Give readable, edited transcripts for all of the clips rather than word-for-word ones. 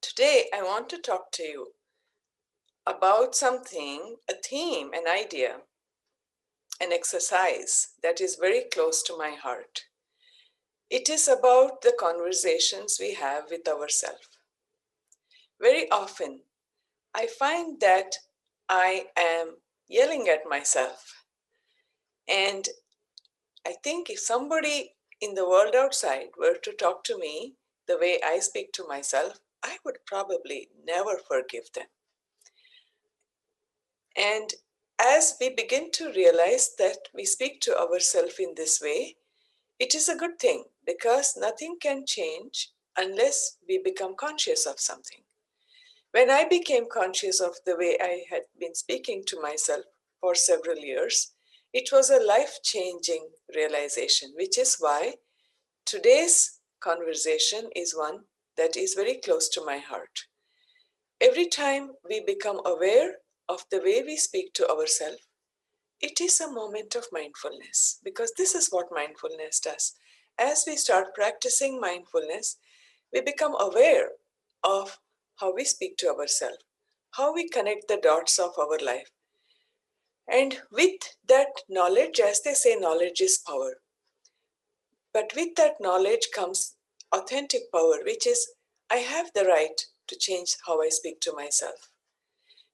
Today, I want to talk to you about something, a theme, an idea, an exercise that is very close to my heart. It is about the conversations we have with ourselves. Very often, I find that I am yelling at myself. And I think if somebody in the world outside were to talk to me the way I speak to myself, I would probably never forgive them. And as we begin to realize that we speak to ourselves in this way, it is a good thing because nothing can change unless we become conscious of something. When I became conscious of the way I had been speaking to myself for several years, it was a life changing realization, which is why today's conversation is one that is very close to my heart. Every time we become aware of the way we speak to ourselves, it is a moment of mindfulness because this is what mindfulness does. As we start practicing mindfulness, we become aware of how we speak to ourselves, how we connect the dots of our life. And with that knowledge, as they say, knowledge is power. But with that knowledge comes authentic power, which is I have the right to change how I speak to myself.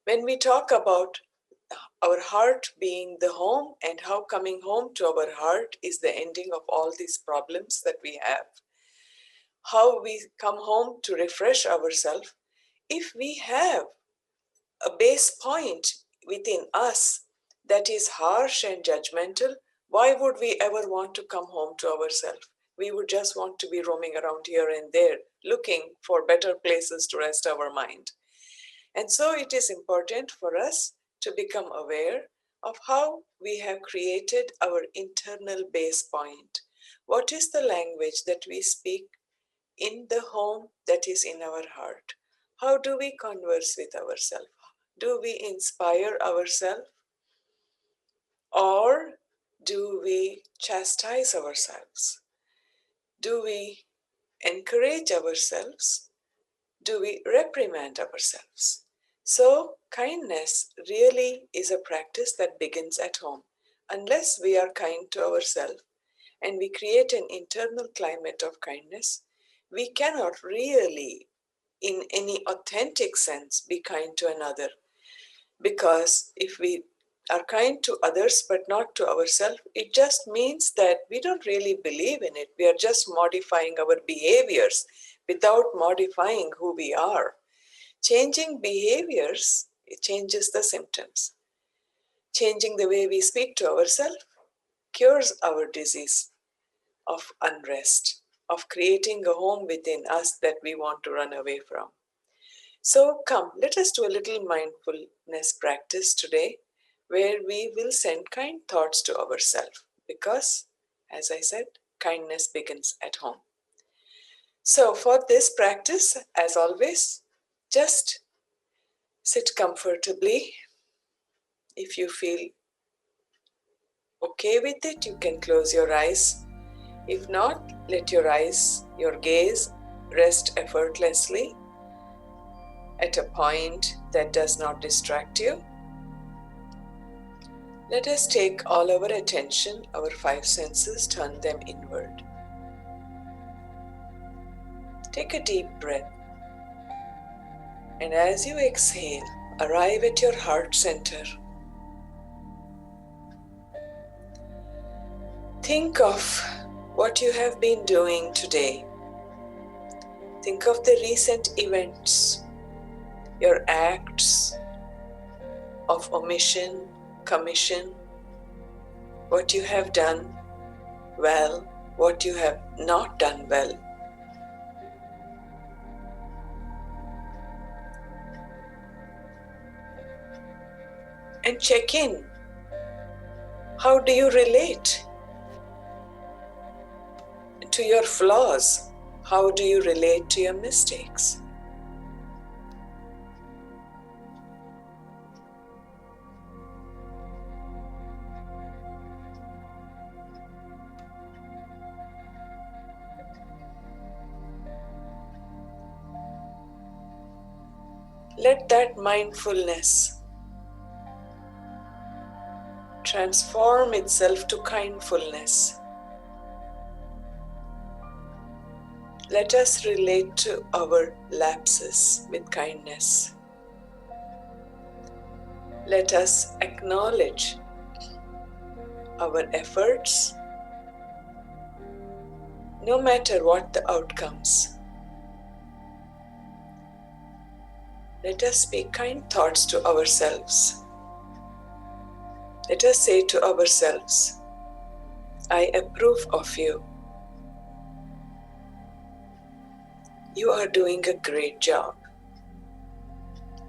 When we talk about our heart being the home and how coming home to our heart is the ending of all these problems that we have, how we come home to refresh ourselves, if we have a base point within us that is harsh and judgmental, why would we ever want to come home to ourselves? We would just want to be roaming around here and there, looking for better places to rest our mind. And so it is important for us to become aware of how we have created our internal base point. What is the language that we speak in the home that is in our heart? How do we converse with ourselves? Do we inspire ourselves or do we chastise ourselves? Do we encourage ourselves? Do we reprimand ourselves? So, kindness really is a practice that begins at home. Unless we are kind to ourselves and we create an internal climate of kindness, we cannot really, in any authentic sense, be kind to another. Because if we are kind to others but not to ourselves, it just means that we don't really believe in it. We are just modifying our behaviors without modifying who we are. Changing behaviors, it changes the symptoms. Changing the way we speak to ourselves cures our disease of unrest, of creating a home within us that we want to run away from. So come, let us do a little mindfulness practice today where we will send kind thoughts to ourselves because, as I said, kindness begins at home. So for this practice, as always, just sit comfortably. If you feel okay with it, you can close your eyes. If not, let your gaze rest effortlessly at a point that does not distract you. Let us take all our attention, our five senses, turn them inward. Take a deep breath, and as you exhale, arrive at your heart center. Think of what you have been doing today. Think of the recent events, your acts of omission, commission, what you have done well, what you have not done well. And check in. How do you relate to your flaws? How do you relate to your mistakes? Let that mindfulness transform itself to kindfulness. Let us relate to our lapses with kindness. Let us acknowledge our efforts, no matter what the outcomes. Let us speak kind thoughts to ourselves. Let us say to ourselves, I approve of you. You are doing a great job.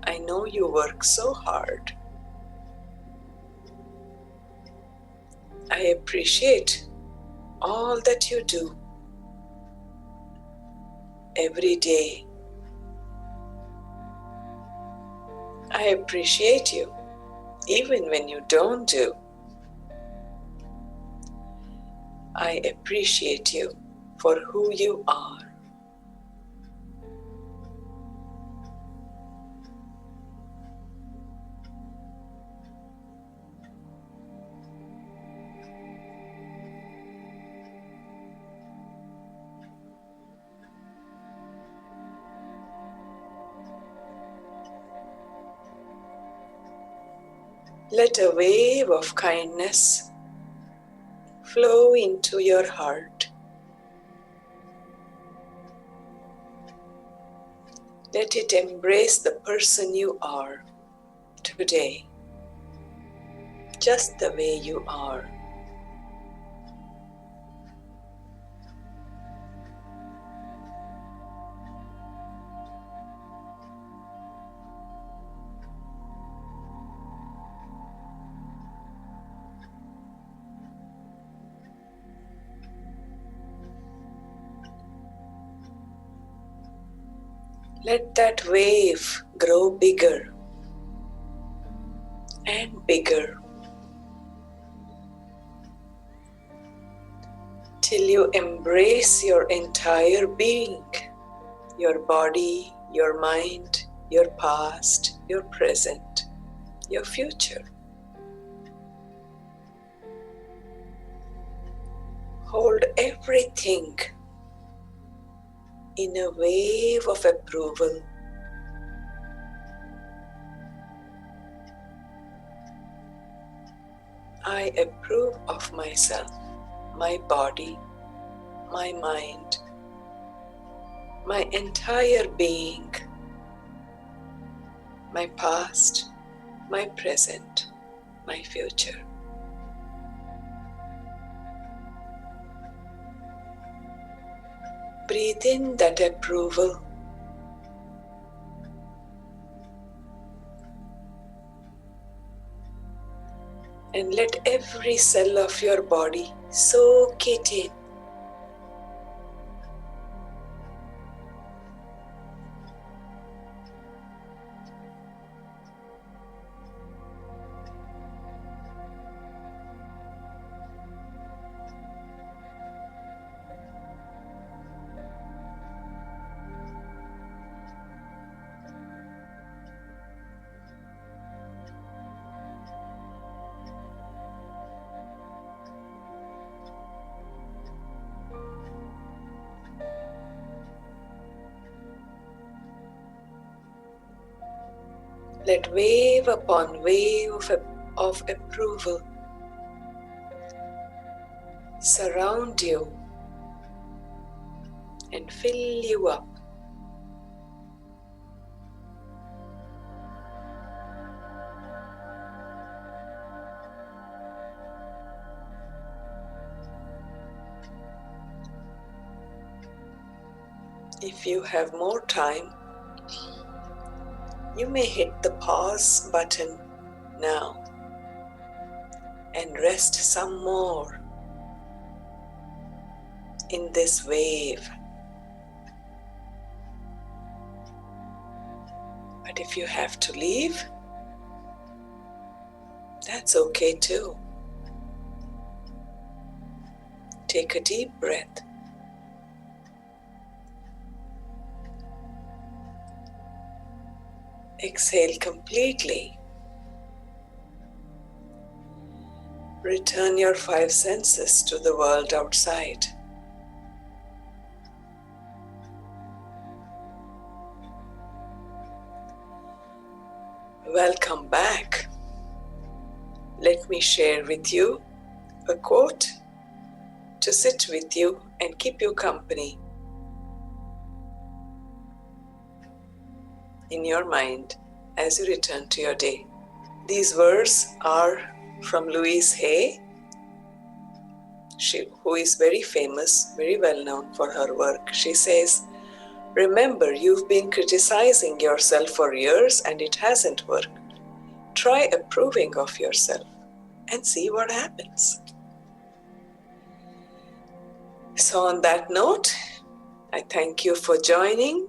I know you work so hard. I appreciate all that you do every day. I appreciate you even when you don't do. I appreciate you for who you are. Let a wave of kindness flow into your heart. Let it embrace the person you are today, just the way you are. Let that wave grow bigger and bigger till you embrace your entire being, your body, your mind, your past, your present, your future. Hold everything in a wave of approval. I approve of myself, my body, my mind, my entire being, my past, my present, my future. Breathe in that approval and let every cell of your body soak it in. Let wave upon wave of approval surround you and fill you up. If you have more time, you may hit the pause button now and rest some more in this wave. But if you have to leave, that's okay too. Take a deep breath. Exhale completely. Return your five senses to the world outside. Welcome back. Let me share with you a quote to sit with you and keep you company in your mind as you return to your day. These words are from Louise Hay, who is very famous, very well known for her work. She says, "Remember, you've been criticizing yourself for years and it hasn't worked. Try approving of yourself and see what happens." So on that note, I thank you for joining